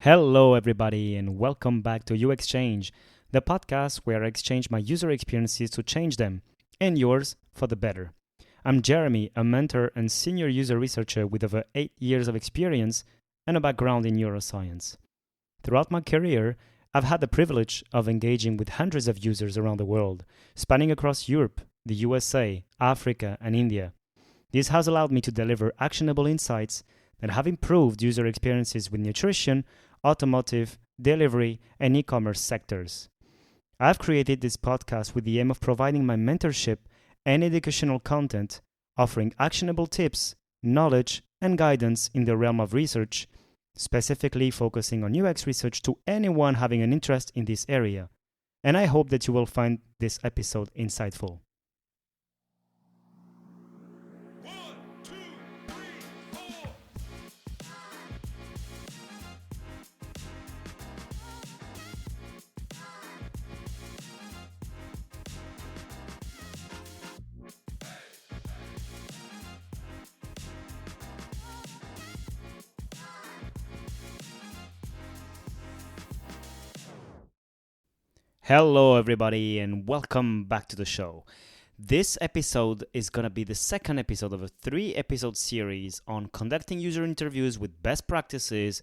Hello, everybody, and welcome back to U Exchange, the podcast where I exchange my user experiences to change them, and yours for the better. I'm Jeremy, a mentor and senior user researcher with over 8 years of experience and a background in neuroscience. Throughout my career, I've had the privilege of engaging with hundreds of users around the world, spanning across Europe, the USA, Africa, and India. This has allowed me to deliver actionable insights that have improved user experiences with nutrition, automotive, delivery, and e-commerce sectors. I've created this podcast with the aim of providing my mentorship and educational content, offering actionable tips, knowledge, and guidance in the realm of research, specifically focusing on UX research to anyone having an interest in this area. And I hope that you will find this episode insightful. Hello, everybody, and welcome back to the show. This episode is going to be the second episode of a 3-episode series on conducting user interviews with best practices,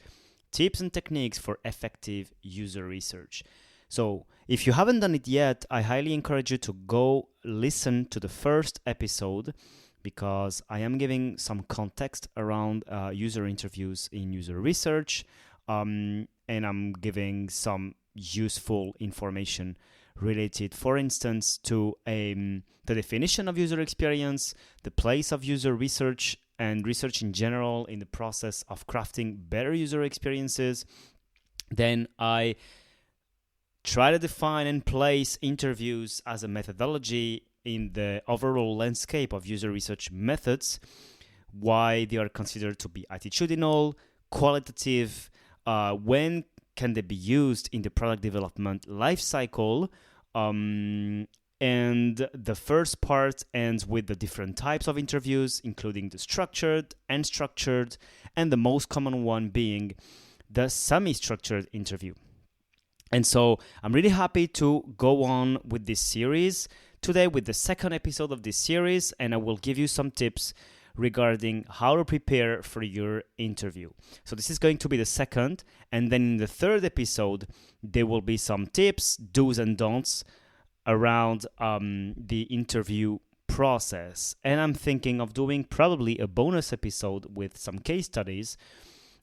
tips, and techniques for effective user research. So, if you haven't done it yet, I highly encourage you to go listen to the first episode because I am giving some context around user interviews in user research, and I'm giving some useful information related, for instance, to the definition of user experience, the place of user research, and research in general in the process of crafting better user experiences. Then I try to define and place interviews as a methodology in the overall landscape of user research methods, why they are considered to be attitudinal, qualitative, when can they be used in the product development life cycle? And the first part ends with the different types of interviews, including the structured, unstructured, and the most common one being the semi-structured interview. And so I'm really happy to go on with this series today with the second episode of this series, and I will give you some tips regarding how to prepare for your interview. So this is going to be the second, and then in the third episode, there will be some tips, do's and don'ts around the interview process. And I'm thinking of doing probably a bonus episode with some case studies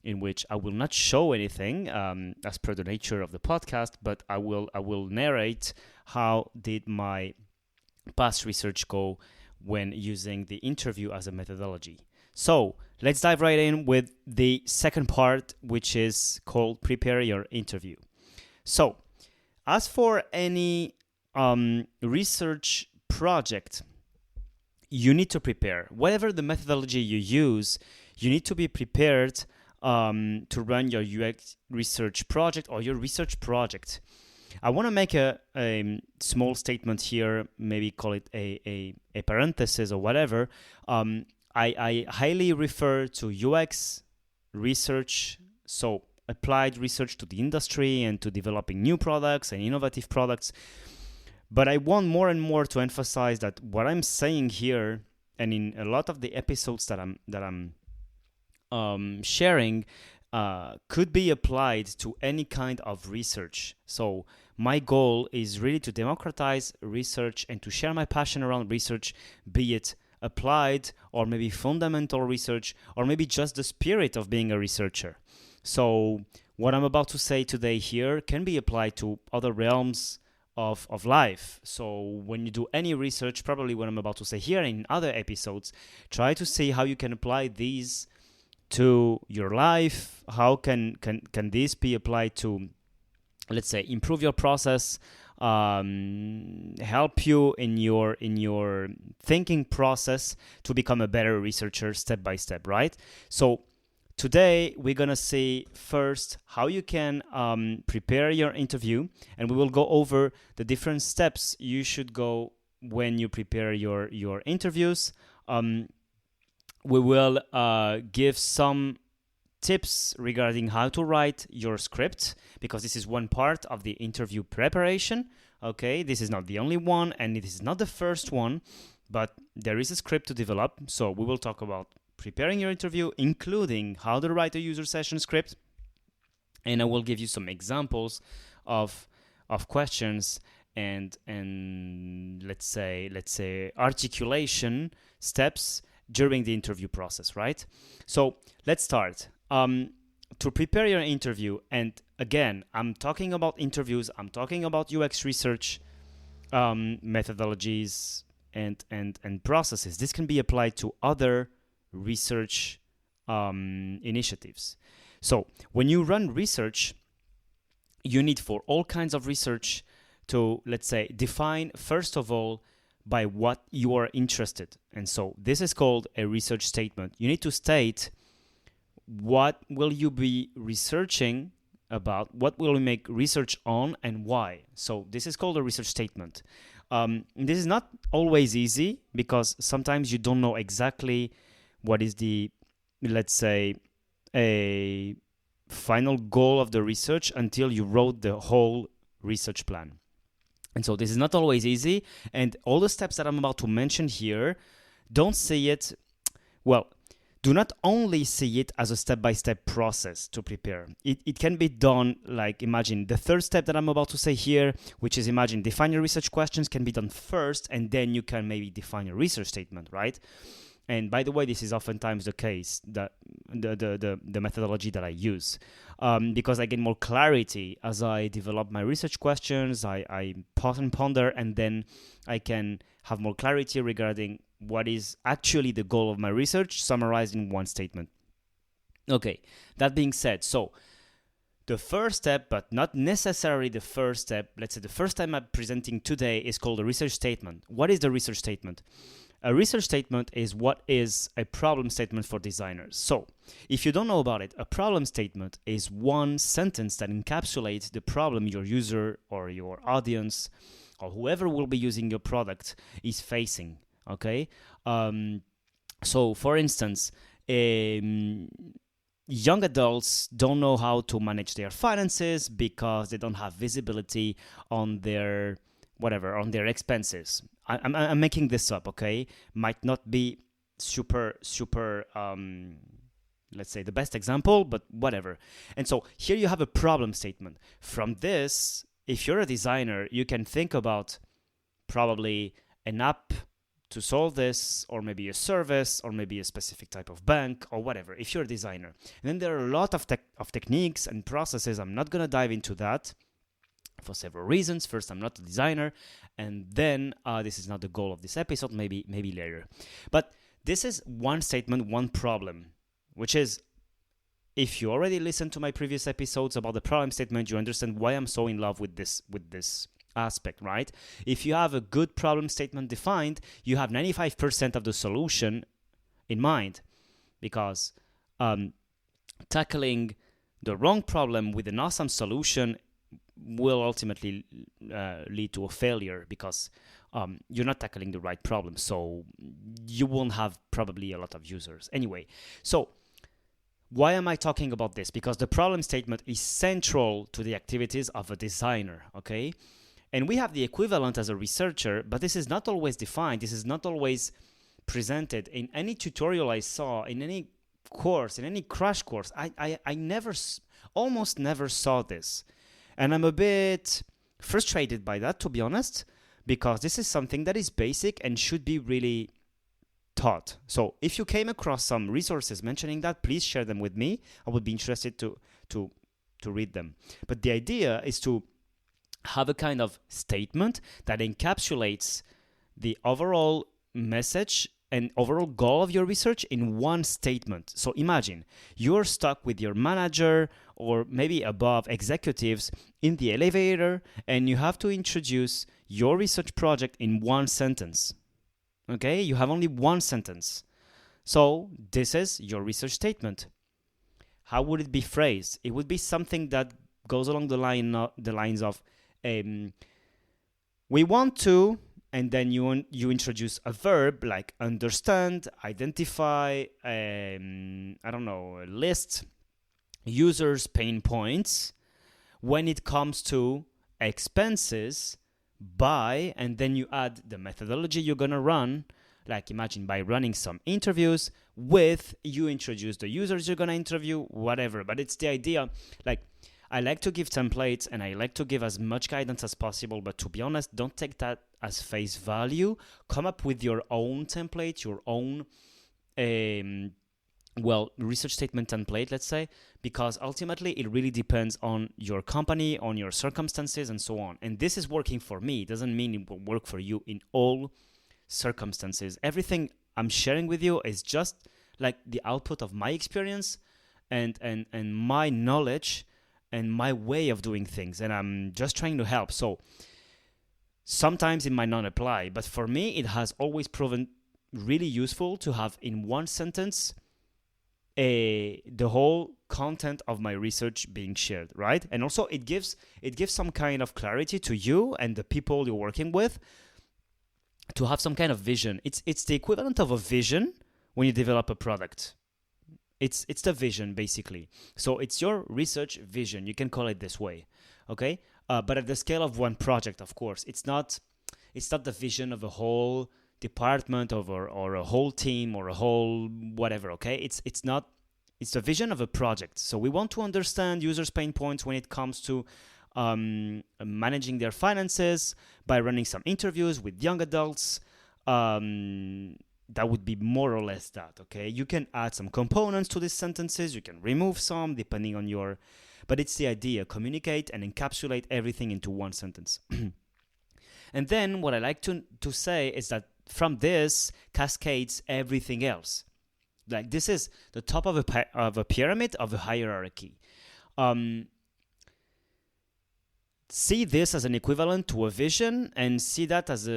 in which I will not show anything as per the nature of the podcast, but I will narrate how did my past research go when using the interview as a methodology. So let's dive right in with the second part, which is called Prepare Your Interview. So as for any research project, you need to prepare. Whatever the methodology you use, you need to be prepared to run your UX research project or your research project. I want to make a small statement here, maybe call it a parenthesis or whatever. I highly refer to UX research, so applied research to the industry and to developing new products and innovative products. But I want more and more to emphasize that what I'm saying here, and in a lot of the episodes that I'm sharing, could be applied to any kind of research. So my goal is really to democratize research and to share my passion around research, be it applied or maybe fundamental research or maybe just the spirit of being a researcher. So what I'm about to say today here can be applied to other realms of life. So when you do any research, probably what I'm about to say here in other episodes, try to see how you can apply these to your life. How can this be applied to, let's say, improve your process, help you in your thinking process to become a better researcher step by step, right? So today we're gonna see first how you can prepare your interview, and we will go over the different steps you should go when you prepare your interviews. We will give some tips regarding how to write your script, because this is one part of the interview preparation. Okay, this is not the only one, and it is not the first one, but there is a script to develop. So we will talk about preparing your interview, including how to write a user session script, and I will give you some examples of questions and let's say articulation steps during the interview process, right? So let's start. To prepare your interview, and again, I'm talking about interviews, I'm talking about UX research methodologies and processes. This can be applied to other research initiatives. So when you run research, you need for all kinds of research to, let's say, define first of all by what you are interested. And so this is called a research statement. You need to state what will you be researching about, what will you make research on, and why. So this is called a research statement. This is not always easy because sometimes you don't know exactly what is the, let's say, a final goal of the research until you wrote the whole research plan. And so this is not always easy, and all the steps that I'm about to mention here, don't see it, well, do not only see it as a step-by-step process to prepare. It can be done, like, imagine the third step that I'm about to say here, which is imagine define your research questions, can be done first, and then you can maybe define your research statement, right? And by the way, this is oftentimes the case, that the methodology that I use, because I get more clarity as I develop my research questions, I pause and ponder, and then I can have more clarity regarding what is actually the goal of my research, summarized in one statement. Okay, that being said, so the first step, but not necessarily the first step, let's say the first time I'm presenting today, is called a research statement. What is the research statement? A research statement is what is a problem statement for designers. So, if you don't know about it, a problem statement is one sentence that encapsulates the problem your user or your audience or whoever will be using your product is facing. Okay? So, for instance, young adults don't know how to manage their finances because they don't have visibility on their on their expenses. I'm making this up, okay? Might not be super, let's say the best example, but whatever. And so here you have a problem statement. From this, if you're a designer, you can think about probably an app to solve this, or maybe a service, or maybe a specific type of bank, or whatever, if you're a designer. And then there are a lot of techniques and processes. I'm not going to dive into that for several reasons. First, I'm not a designer, and then this is not the goal of this episode, maybe later. But this is one statement, one problem, which is, if you already listened to my previous episodes about the problem statement, you understand why I'm so in love with this aspect, right? If you have a good problem statement defined, you have 95% of the solution in mind, because tackling the wrong problem with an awesome solution will ultimately lead to a failure, because you're not tackling the right problem, so you won't have probably a lot of users. Anyway, so why am I talking about this? Because the problem statement is central to the activities of a designer, okay? And we have the equivalent as a researcher, but this is not always defined. This is not always presented in any tutorial I saw, in any course, in any crash course. I almost never saw this. And I'm a bit frustrated by that, to be honest, because this is something that is basic and should be really taught. So if you came across some resources mentioning that, please share them with me. I would be interested to read them. But the idea is to have a kind of statement that encapsulates the overall message and overall goal of your research in one statement. So imagine you're stuck with your manager or maybe above executives in the elevator, and you have to introduce your research project in one sentence. Okay, you have only one sentence. So this is your research statement. How would it be phrased? It would be something that goes along the lines of, we want to, and then you introduce a verb like understand, identify, list, users' pain points when it comes to expenses by, and then you add the methodology you're gonna run. Like imagine by running some interviews with, you introduce the users you're gonna interview, whatever. But it's the idea, like I like to give templates and I like to give as much guidance as possible, but to be honest, don't take that as face value. Come up with your own template, your own research statement template, let's say, because ultimately it really depends on your company, on your circumstances, and so on. And this is working for me. It doesn't mean it will work for you in all circumstances. Everything I'm sharing with you is just like the output of my experience and my knowledge and my way of doing things. And I'm just trying to help. So sometimes it might not apply, but for me, it has always proven really useful to have in one sentence the whole content of my research being shared, right? And also it gives some kind of clarity to you and the people you're working with to have some kind of vision. It's the equivalent of a vision when you develop a product. It's the vision basically. So it's your research vision. You can call it this way, okay? But at the scale of one project, of course, it's not the vision of a whole department or a whole team or a whole whatever, okay? It's the vision of a project. So we want to understand users' pain points when it comes to managing their finances by running some interviews with young adults. That would be more or less that, okay? You can add some components to these sentences. You can remove some depending on your... But it's the idea, communicate and encapsulate everything into one sentence. And then what I like to say is that from this cascades everything else. Like this is the top of a pyramid of a hierarchy. See this as an equivalent to a vision, and see that as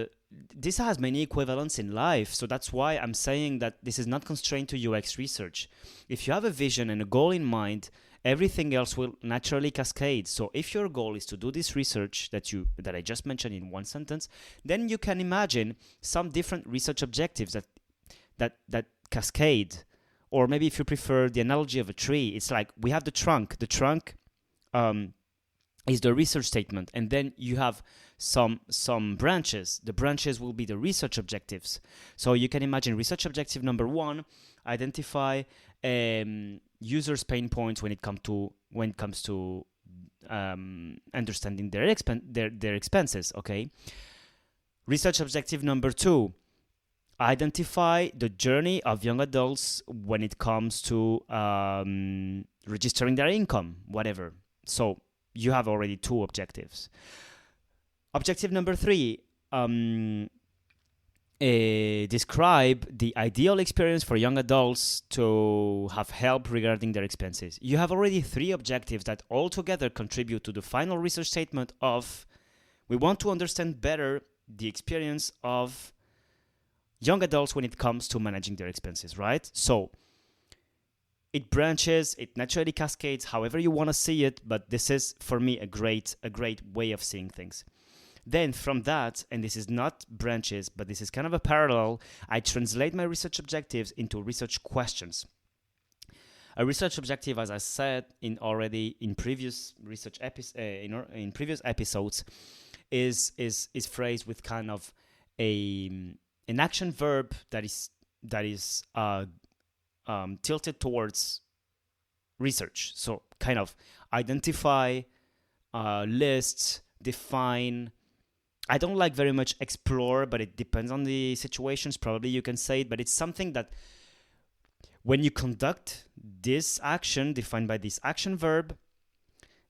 this has many equivalents in life. So that's why I'm saying that this is not constrained to UX research. If you have a vision and a goal in mind, everything else will naturally cascade. So if your goal is to do this research that I just mentioned in one sentence, then you can imagine some different research objectives that cascade. Or maybe if you prefer the analogy of a tree, it's like we have the trunk. The trunk is the research statement, and then you have some branches. The branches will be the research objectives. So you can imagine research objective number 1: identify users' pain points when it comes to understanding their expenses. Okay. Research objective number 2: identify the journey of young adults when it comes to registering their income, whatever. So you have already 2 objectives. Objective number 3: describe the ideal experience for young adults to have help regarding their expenses. You have already 3 objectives that all together contribute to the final research statement of we want to understand better the experience of young adults when it comes to managing their expenses, right? So it branches, it naturally cascades, however you want to see it, but this is, for me, a great way of seeing things. Then from that, and this is not branches, but this is kind of a parallel, I translate my research objectives into research questions. A research objective, as I said in previous research in previous episodes, is phrased with kind of an action verb that is tilted towards research. So kind of identify, list, define. I don't like very much explore, but it depends on the situations. Probably you can say it, but it's something that when you conduct this action defined by this action verb,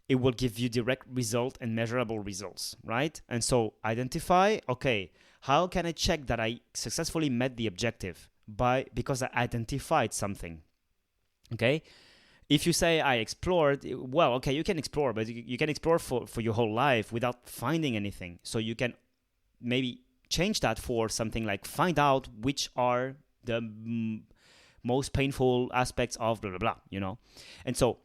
it will give you direct result and measurable results, right? And so identify, okay, how can I check that I successfully met the objective? Because I identified something, okay? If you say I explored, well, okay, you can explore, but you can explore for your whole life without finding anything. So you can maybe change that for something like find out which are the most painful aspects of blah, blah, blah, you know? And so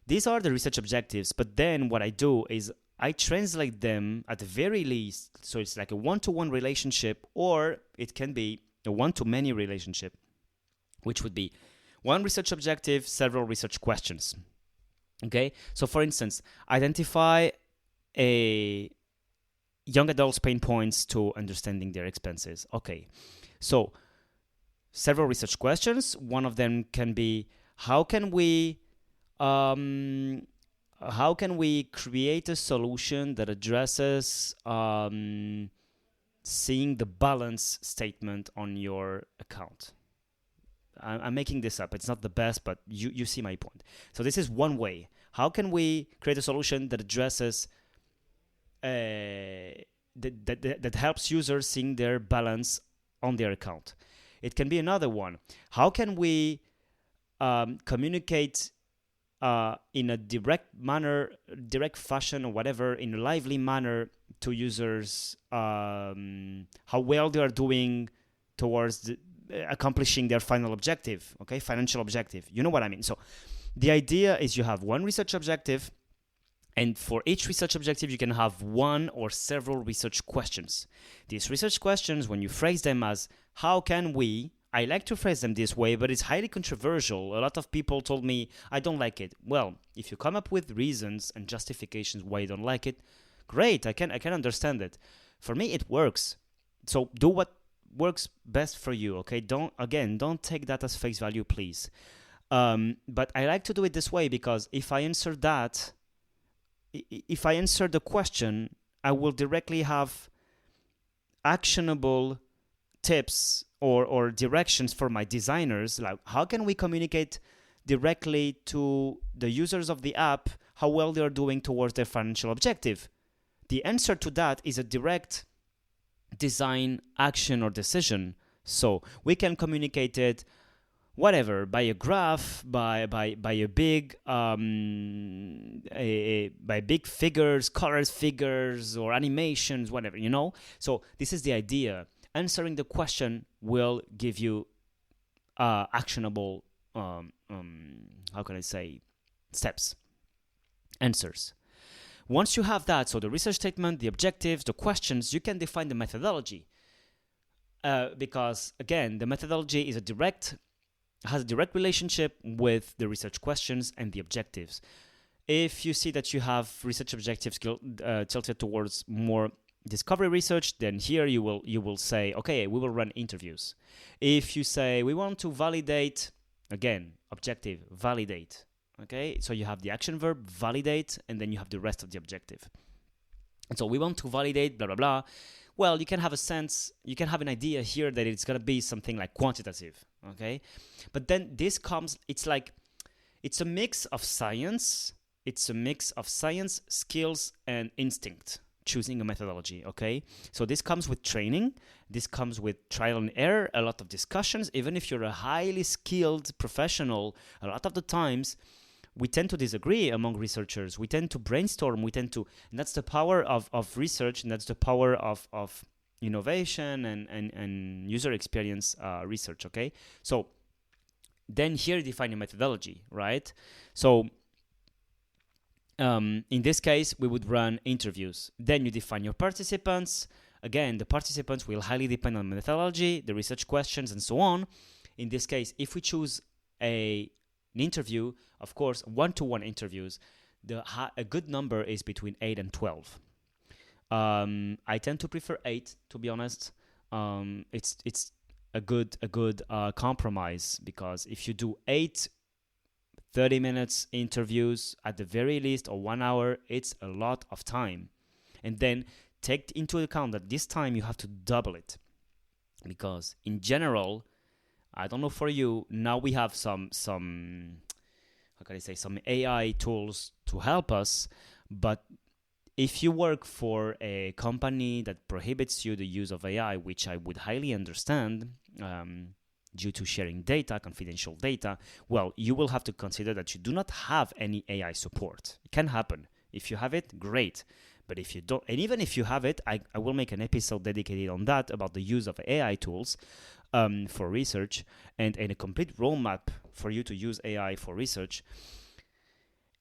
these are the research objectives, but then what I do is I translate them at the very least, so it's like a one-to-one relationship, or it can be a one-to-many relationship, which would be one research objective, several research questions. Okay, so for instance, identify a young adults' pain points to understanding their expenses. Okay, so several research questions. One of them can be how can we um, create a solution that addresses seeing the balance statement on your account. I'm making this up. It's not the best, but you see my point. So this is one way. How can we create a solution that addresses that helps users seeing their balance on their account? It can be another one. How can we communicate in a direct manner, direct fashion, or whatever, in a lively manner to users how well they are doing towards accomplishing their final objective, okay, financial objective. You know what I mean? So the idea is you have one research objective, and for each research objective, you can have one or several research questions. These research questions, when you phrase them as, how can we, I like to phrase them this way, but it's highly controversial. A lot of people told me, I don't like it. Well, if you come up with reasons and justifications why you don't like it, great, I can understand it. For me, it works. So do what works best for you, okay? Don't take that as face value, please. But I like to do it this way because if I answer the question, I will directly have actionable tips or directions for my designers. Like, how can we communicate directly to the users of the app how well they are doing towards their financial objective? The answer to that is a direct design action or decision. So we can communicate it whatever, by a graph, by a big by big figures, colors figures, or animations, whatever, you know. So this is the idea. Answering the question will give you actionable how can I say, steps, answers. Once you have that, so the research statement, the objectives, the questions, you can define the methodology. Because again, the methodology has a direct relationship with the research questions and the objectives. If you see that you have research objectives tilted towards more discovery research, then here you will say, okay, we will run interviews. If you say we want to validate, again, objective, validate. Okay, so you have the action verb, validate, and then you have the rest of the objective. And so we want to validate, blah, blah, blah. Well, you can have a sense, you can have an idea here that it's going to be something like quantitative, okay? But then this comes, it's a mix of science, skills, and instinct, choosing a methodology, okay? So this comes with training, this comes with trial and error, a lot of discussions. Even if you're a highly skilled professional, a lot of the times, we tend to disagree among researchers. We tend to brainstorm. And that's the power of research, and that's the power of innovation and user experience research, okay? So then here you define a methodology, right? So in this case, we would run interviews. Then you define your participants. Again, the participants will highly depend on methodology, the research questions, and so on. In this case, if we choose an interview, of course, one-to-one interviews, a good number is between 8 and 12. I tend to prefer 8, to be honest. It's a good compromise, because if you do 8 30 minutes interviews at the very least, or 1 hour, it's a lot of time. And then take into account that this time you have to double it, because in general, I don't know for you, now we have some how can I say, some AI tools to help us, but if you work for a company that prohibits you the use of AI, which I would highly understand, due to sharing data, confidential data, well, you will have to consider that you do not have any AI support. It can happen. If you have it, great. But if you don't, and even if you have it, I will make an episode dedicated on that, about the use of AI tools for research, and a complete roadmap for you to use AI for research.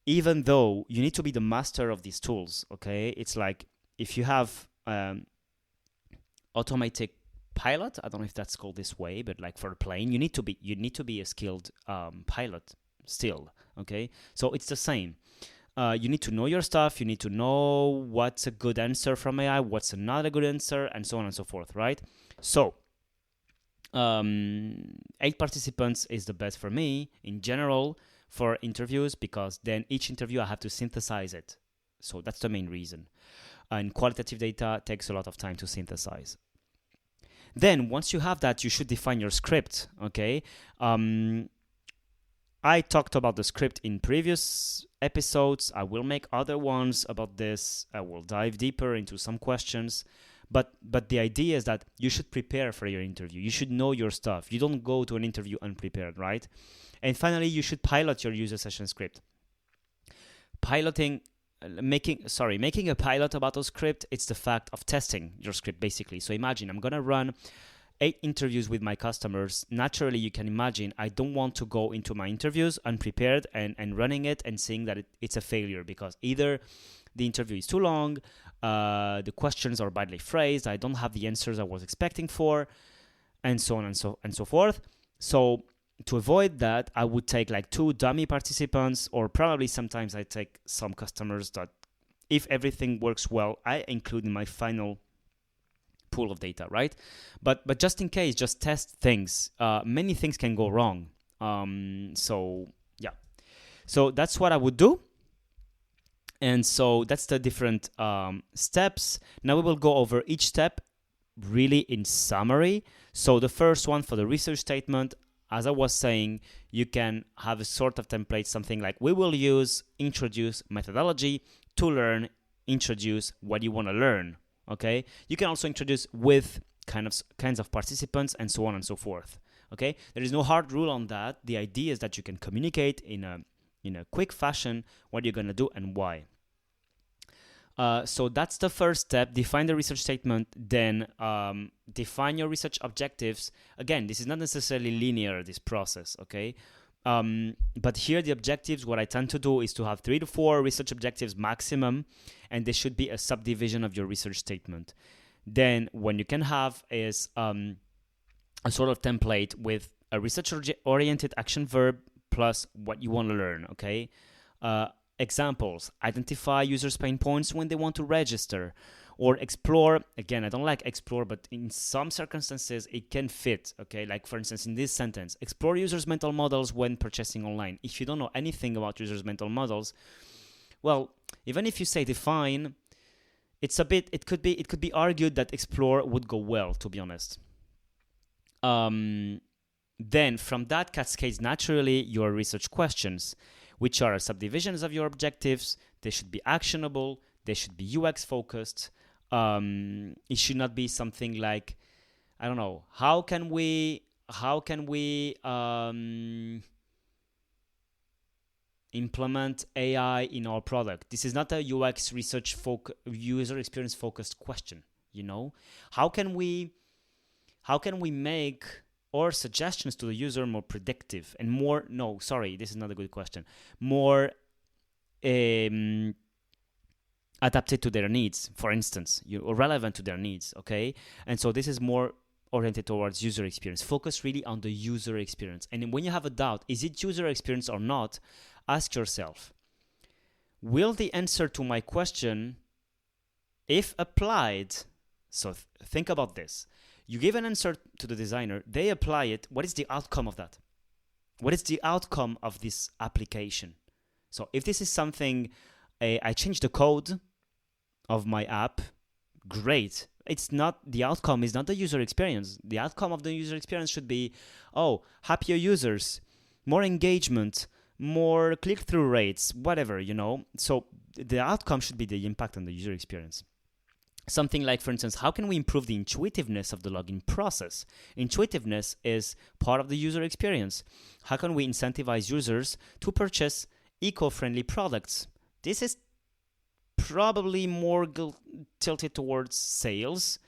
Even though you need to be the master of these tools, okay? It's like if you have automatic pilot, I don't know if that's called this way, but like for a plane, you need to be a skilled pilot. still. Okay, so it's the same. You need to know your stuff. You need to know what's a good answer from AI, what's not a good answer, and so on and so forth, right? So 8 participants is the best for me in general for interviews, because then each interview I have to synthesize it. So that's the main reason. And qualitative data takes a lot of time to synthesize. Then once you have that, you should define your script. Okay. I talked about the script in previous episodes. I will make other ones about this. I will dive deeper into some questions. But the idea is that you should prepare for your interview. You should know your stuff. You don't go to an interview unprepared, right? And finally, you should pilot your user session script. Making a pilot about a script, it's the fact of testing your script, basically. So imagine I'm going to run 8 interviews with my customers. Naturally, you can imagine I don't want to go into my interviews unprepared and running it and seeing that it's a failure, because either the interview is too long, the questions are badly phrased, I don't have the answers I was expecting for, and so on and so forth. So to avoid that, I would take like 2 dummy participants, or probably sometimes I take some customers that, if everything works well, I include in my final pool of data, right? But just in case, just test things. Many things can go wrong. So that's what I would do. And so that's the different steps. Now we will go over each step really in summary. So the first one, for the research statement, as I was saying, you can have a sort of template, something like, we will introduce methodology to learn, introduce what you want to learn. Okay, you can also introduce with kinds of participants, and so on and so forth. Okay, there is no hard rule on that. The idea is that you can communicate in a quick fashion what you're gonna do and why. So that's the first step. Define the research statement, then define your research objectives. Again, this is not necessarily linear, this process, okay? But here the objectives, what I tend to do is to have 3 to 4 research objectives maximum, and they should be a subdivision of your research statement. Then what you can have is a sort of template with a research-oriented action verb plus what you want to learn, okay? Examples: identify users' pain points when they want to register, or explore. Again, I don't like explore, but in some circumstances it can fit, okay? Like for instance, in this sentence, explore users' mental models when purchasing online. If you don't know anything about users' mental models, well, even if you say define, it could be argued that explore would go well, to be honest. Then from that cascades naturally your research questions, which are subdivisions of your objectives. They should be actionable. They should be UX focused. It should not be something like, I don't know, how can we implement AI in our product? This is not a UX research user experience focused question. How can we make or suggestions to the user more predictive and more, this is not a good question, more adapted to their needs, for instance, or relevant to their needs, okay? And so this is more oriented towards user experience. Focus really on the user experience. And when you have a doubt, is it user experience or not, ask yourself, will the answer to my question, if applied, so think about this. You give an answer to the designer, they apply it. What is the outcome of that? What is the outcome of this application? So if this is something, I change the code of my app, great. The outcome is not the user experience. The outcome of the user experience should be, happier users, more engagement, more click-through rates, whatever, So the outcome should be the impact on the user experience. Something like, for instance, how can we improve the intuitiveness of the login process? Intuitiveness is part of the user experience. How can we incentivize users to purchase eco-friendly products? This is probably more tilted towards sales,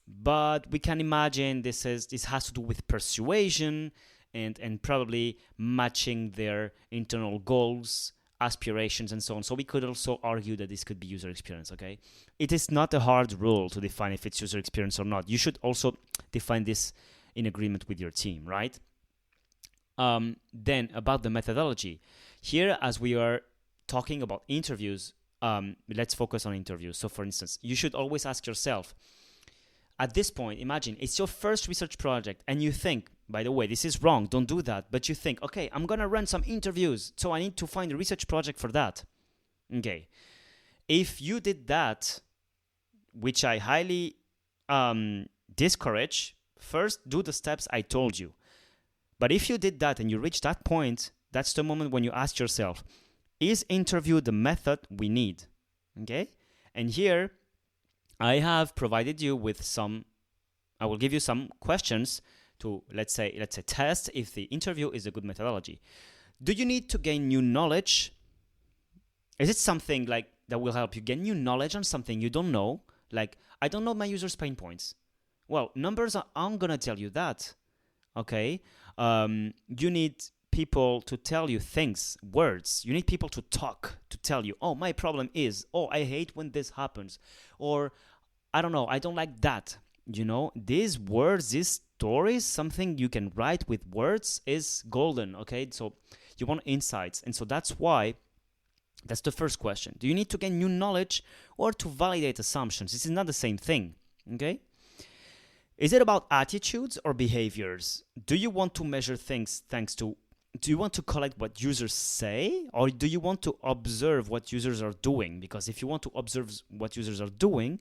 but we can imagine this has to do with persuasion and probably matching their internal goals, aspirations, and so on. So we could also argue that this could be user experience, okay? It is not a hard rule to define if it's user experience or not. You should also define this in agreement with your team, right? Then about the methodology. Here, as we are talking about interviews, let's focus on interviews. So for instance, you should always ask yourself, at this point, imagine it's your first research project and you think, by the way, this is wrong, don't do that. But you think, okay, I'm going to run some interviews, so I need to find a research project for that. Okay. If you did that, which I highly discourage, first do the steps I told you. But if you did that and you reach that point, that's the moment when you ask yourself, is interview the method we need? Okay? And here, I have provided you with I will give you some questions to, let's say test if the interview is a good methodology. Do you need to gain new knowledge? Is it something like that will help you gain new knowledge on something you don't know? Like, I don't know my users' pain points. Well, numbers aren't going to tell you that. Okay? You need people to tell you things, words. You need people to talk, to tell you, oh, my problem is, oh, I hate when this happens. Or, I don't know, I don't like that. You know, these words, these stories, something you can write with words is golden, okay? So you want insights. And so that's why, that's the first question. Do you need to gain new knowledge or to validate assumptions? This is not the same thing, okay? Is it about attitudes or behaviors? Do you want to measure things do you want to collect what users say, or do you want to observe what users are doing? Because if you want to observe what users are doing,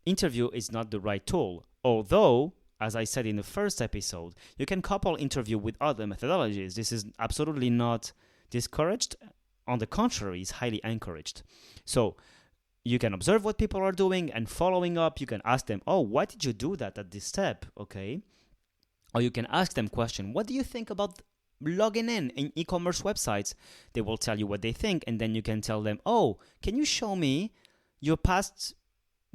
interview is not the right tool. Although, as I said in the first episode, you can couple interview with other methodologies. This is absolutely not discouraged. On the contrary, it's highly encouraged. So you can observe what people are doing and following up. You can ask them, oh, why did you do that at this step? Okay. Or you can ask them question, what do you think about logging in e-commerce websites? They will tell you what they think, and then you can tell them, oh, can you show me your past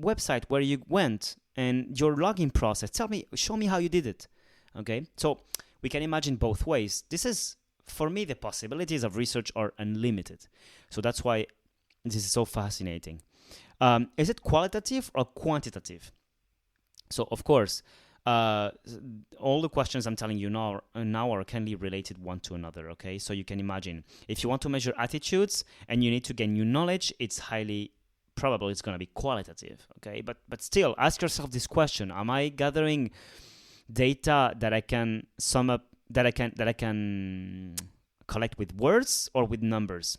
website where you went and your login process? Show me how you did it. Okay, so we can imagine both ways. This is, for me, the possibilities of research are unlimited. So that's why this is so fascinating. Is it qualitative or quantitative? So of course, all the questions I'm telling you now are kindly related one to another, okay? So you can imagine, if you want to measure attitudes and you need to gain new knowledge, it's highly probable it's going to be qualitative, okay? But still, ask yourself this question: am I gathering data that I can sum up, that I can collect with words or with numbers?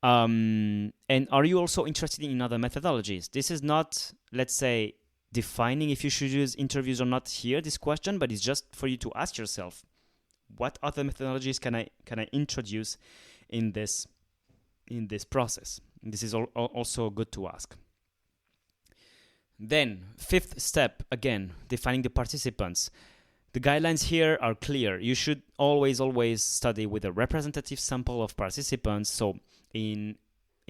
And are you also interested in other methodologies? This is not, let's say, defining if you should use interviews or not here, this question, but it's just for you to ask yourself, what other methodologies can I introduce in this process? This is also good to ask. Then, fifth step, again, defining the participants. The guidelines here are clear. You should always study with a representative sample of participants. So in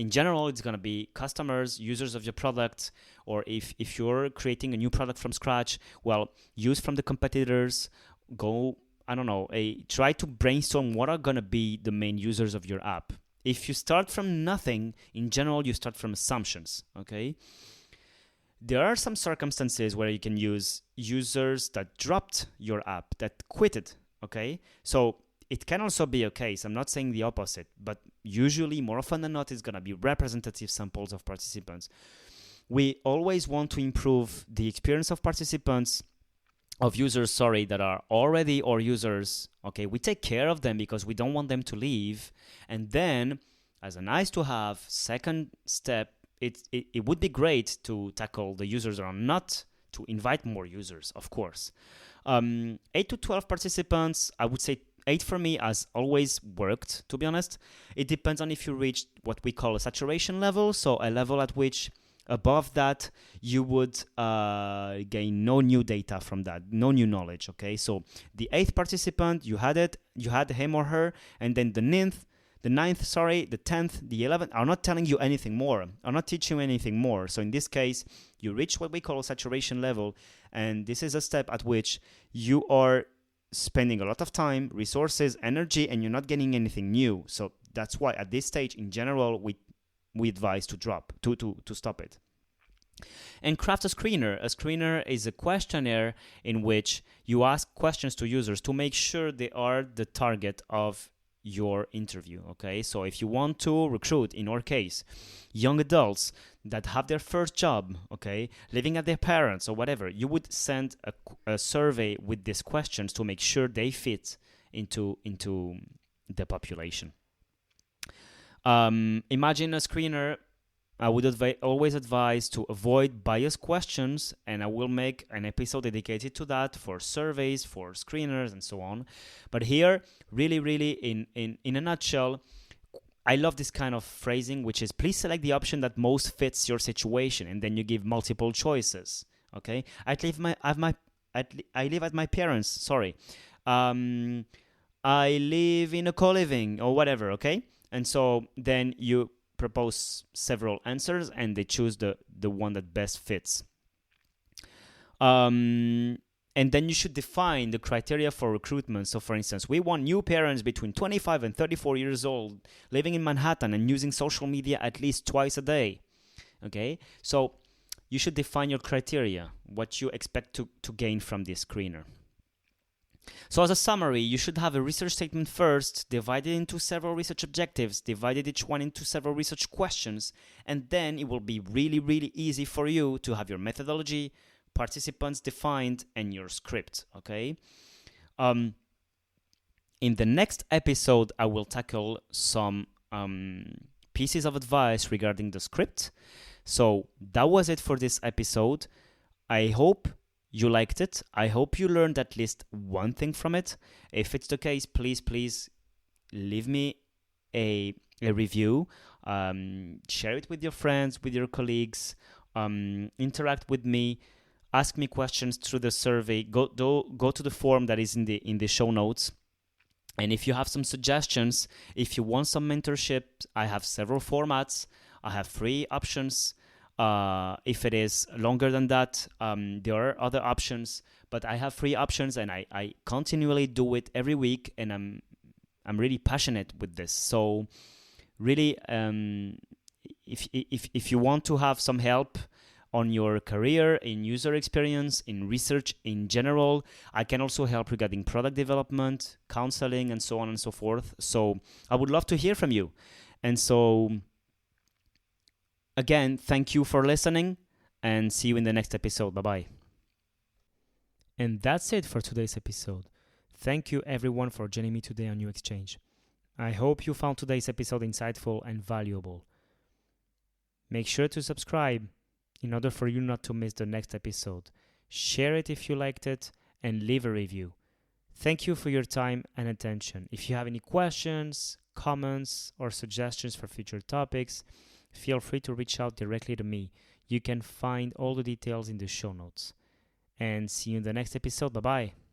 general, it's going to be customers, users of your product, or if you're creating a new product from scratch, well, use from the competitors, try to brainstorm what are going to be the main users of your app. If you start from nothing, in general, you start from assumptions, okay? There are some circumstances where you can use users that dropped your app, that quitted, okay? So it can also be a case, I'm not saying the opposite, but usually, more often than not, it's going to be representative samples of participants. We always want to improve the experience of participants, of users, that are already our users. Okay, we take care of them because we don't want them to leave. And then, as a nice to have, second step, it would be great to tackle the users that are not, to invite more users, of course. 8 to 12 participants, I would say 8 for me has always worked, to be honest. It depends on if you reach what we call a saturation level, so a level at which above that you would gain no new data from that, no new knowledge, okay? So the 8th participant, you had him or her, and then the 9th, the 10th, the 11th are not telling you anything more, are not teaching you anything more. So in this case, you reach what we call a saturation level, and this is a step at which you are spending a lot of time, resources, energy, and you're not getting anything new. So that's why at this stage, in general, we advise to stop it. And craft a screener. A screener is a questionnaire in which you ask questions to users to make sure they are the target of your interview. Okay, so if you want to recruit, in our case, young adults that have their first job, okay, living at their parents or whatever, you would send a survey with these questions to make sure they fit into the population. Imagine a screener. I would always advise to avoid biased questions, and I will make an episode dedicated to that for surveys, for screeners, and so on. But here, really, in a nutshell, I love this kind of phrasing, which is please select the option that most fits your situation, and then you give multiple choices. Okay, I live at my parents. Sorry, I live in a co-living or whatever. Okay, and so then you propose several answers and they choose the one that best fits. And then you should define the criteria for recruitment. So for instance, we want new parents between 25 and 34 years old, living in Manhattan and using social media at least twice a day. Okay, so you should define your criteria, what you expect to gain from this screener. So as a summary, you should have a research statement first, divided into several research objectives, divided each one into several research questions, and then it will be really easy for you to have your methodology, participants defined, and your script, okay? In the next episode, I will tackle some pieces of advice regarding the script. So that was it for this episode. I hope you liked it. I hope you learned at least one thing from it. If it's the case, please leave me a review. Share it with your friends, with your colleagues. Interact with me. Ask me questions through the survey. Go to the form that is in the show notes. And if you have some suggestions, if you want some mentorship, I have several formats. I have free options. If it is longer than that, there are other options, but I have free options, and I continually do it every week, and I'm really passionate with this. So really, if you want to have some help on your career, in user experience, in research in general, I can also help regarding product development, counseling, and so on and so forth. So I would love to hear from you. And so again, thank you for listening, and see you in the next episode. Bye-bye. And that's it for today's episode. Thank you everyone for joining me today on New Exchange. I hope you found today's episode insightful and valuable. Make sure to subscribe in order for you not to miss the next episode. Share it if you liked it, and leave a review. Thank you for your time and attention. If you have any questions, comments, or suggestions for future topics, feel free to reach out directly to me. You can find all the details in the show notes. And see you in the next episode. Bye-bye.